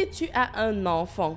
Si tu as un enfant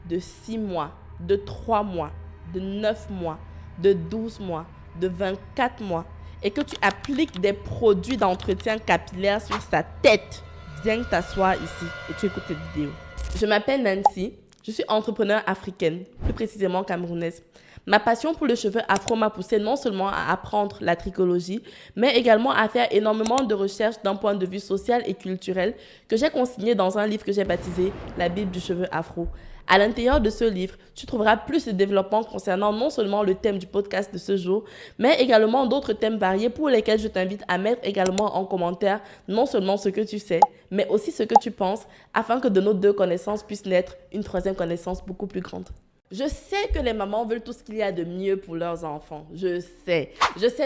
de 6 mois, de 3 mois, de 9 mois, de 12 mois, de 24 mois et que tu appliques des produits d'entretien capillaire sur sa tête, viens t'asseoir ici et tu écoutes cette vidéo. Je m'appelle Nancy, je suis entrepreneure africaine, plus précisément camerounaise. Ma passion pour le cheveu afro m'a poussée non seulement à apprendre la trichologie, mais également à faire énormément de recherches d'un point de vue social et culturel que j'ai consigné dans un livre que j'ai baptisé « La Bible du cheveu afro ». À l'intérieur de ce livre, tu trouveras plus de développement concernant non seulement le thème du podcast de ce jour, mais également d'autres thèmes variés pour lesquels je t'invite à mettre également en commentaire non seulement ce que tu sais, mais aussi ce que tu penses, afin que de nos deux connaissances puisse naître une troisième connaissance beaucoup plus grande. Je sais que les mamans veulent tout ce qu'il y a de mieux pour leurs enfants. Je sais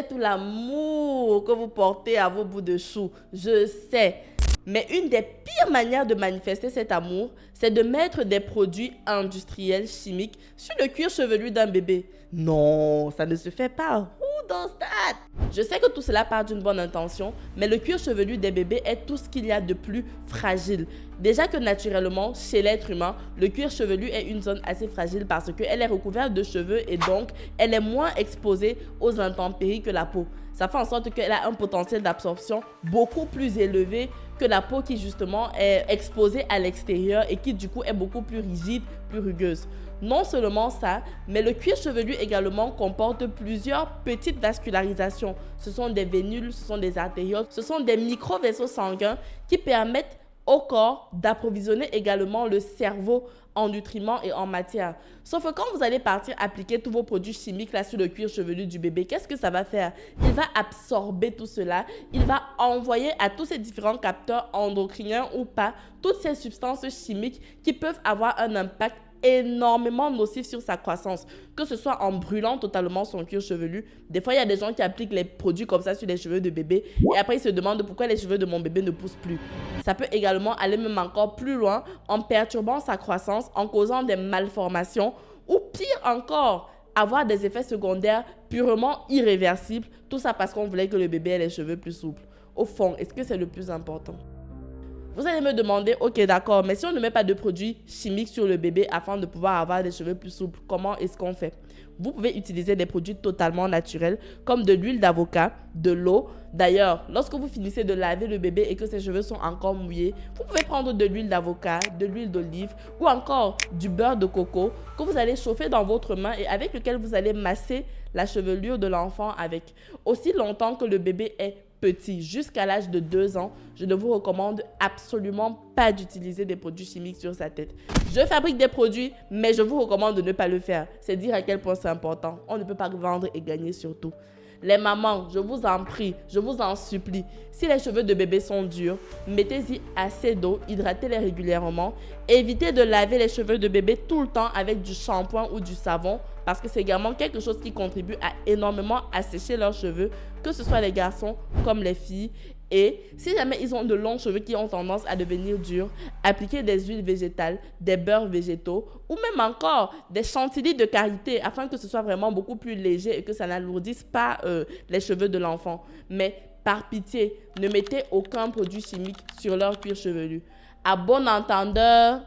tout l'amour que vous portez à vos bouts de chou. Je sais. Mais une des pires manières de manifester cet amour, c'est de mettre des produits industriels chimiques sur le cuir chevelu d'un bébé. Non, ça ne se fait pas. Who does that? Je sais que tout cela part d'une bonne intention, mais le cuir chevelu des bébés est tout ce qu'il y a de plus fragile. Déjà que naturellement, chez l'être humain, le cuir chevelu est une zone assez fragile parce qu'elle est recouverte de cheveux et donc elle est moins exposée aux intempéries que la peau. Ça fait en sorte qu'elle a un potentiel d'absorption beaucoup plus élevé que la peau qui justement est exposée à l'extérieur et qui du coup est beaucoup plus rigide, plus rugueuse. Non seulement ça, mais le cuir chevelu également comporte plusieurs petites vascularisations. Ce sont des vénules, ce sont des artérioles, ce sont des micro-vaisseaux sanguins qui permettent au corps d'approvisionner également le cerveau en nutriments et en matière. Sauf que quand vous allez partir appliquer tous vos produits chimiques là sur le cuir chevelu du bébé, qu'est-ce que ça va faire? Il va absorber tout cela, il va envoyer à tous ces différents capteurs endocriniens ou pas, toutes ces substances chimiques qui peuvent avoir un impact énormément nocif sur sa croissance, que ce soit en brûlant totalement son cuir chevelu. Des fois, il y a des gens qui appliquent les produits comme ça sur les cheveux de bébé et après ils se demandent pourquoi les cheveux de mon bébé ne poussent plus. Ça peut également aller même encore plus loin en perturbant sa croissance, en causant des malformations ou pire encore, avoir des effets secondaires purement irréversibles. Tout ça parce qu'on voulait que le bébé ait les cheveux plus souples. Au fond, est-ce que c'est le plus important? Vous allez me demander, ok d'accord, mais si on ne met pas de produits chimiques sur le bébé afin de pouvoir avoir des cheveux plus souples, comment est-ce qu'on fait? Vous pouvez utiliser des produits totalement naturels comme de l'huile d'avocat, de l'eau. D'ailleurs, lorsque vous finissez de laver le bébé et que ses cheveux sont encore mouillés, vous pouvez prendre de l'huile d'avocat, de l'huile d'olive ou encore du beurre de coco que vous allez chauffer dans votre main et avec lequel vous allez masser la chevelure de l'enfant avec. Aussi longtemps que le bébé est petit, jusqu'à l'âge de 2 ans, je ne vous recommande absolument pas d'utiliser des produits chimiques sur sa tête. Je fabrique des produits, mais je vous recommande de ne pas le faire. C'est dire à quel point c'est important. On ne peut pas vendre et gagner surtout. Les mamans, je vous en prie, je vous en supplie, si les cheveux de bébé sont durs, mettez-y assez d'eau, hydratez-les régulièrement. Évitez de laver les cheveux de bébé tout le temps avec du shampoing ou du savon parce que c'est également quelque chose qui contribue à énormément assécher leurs cheveux, que ce soit les garçons comme les filles. Et si jamais ils ont de longs cheveux qui ont tendance à devenir durs, appliquez des huiles végétales, des beurres végétaux ou même encore des chantilly de karité afin que ce soit vraiment beaucoup plus léger et que ça n'alourdisse pas les cheveux de l'enfant. Mais par pitié, ne mettez aucun produit chimique sur leur cuir chevelu. À bon entendeur,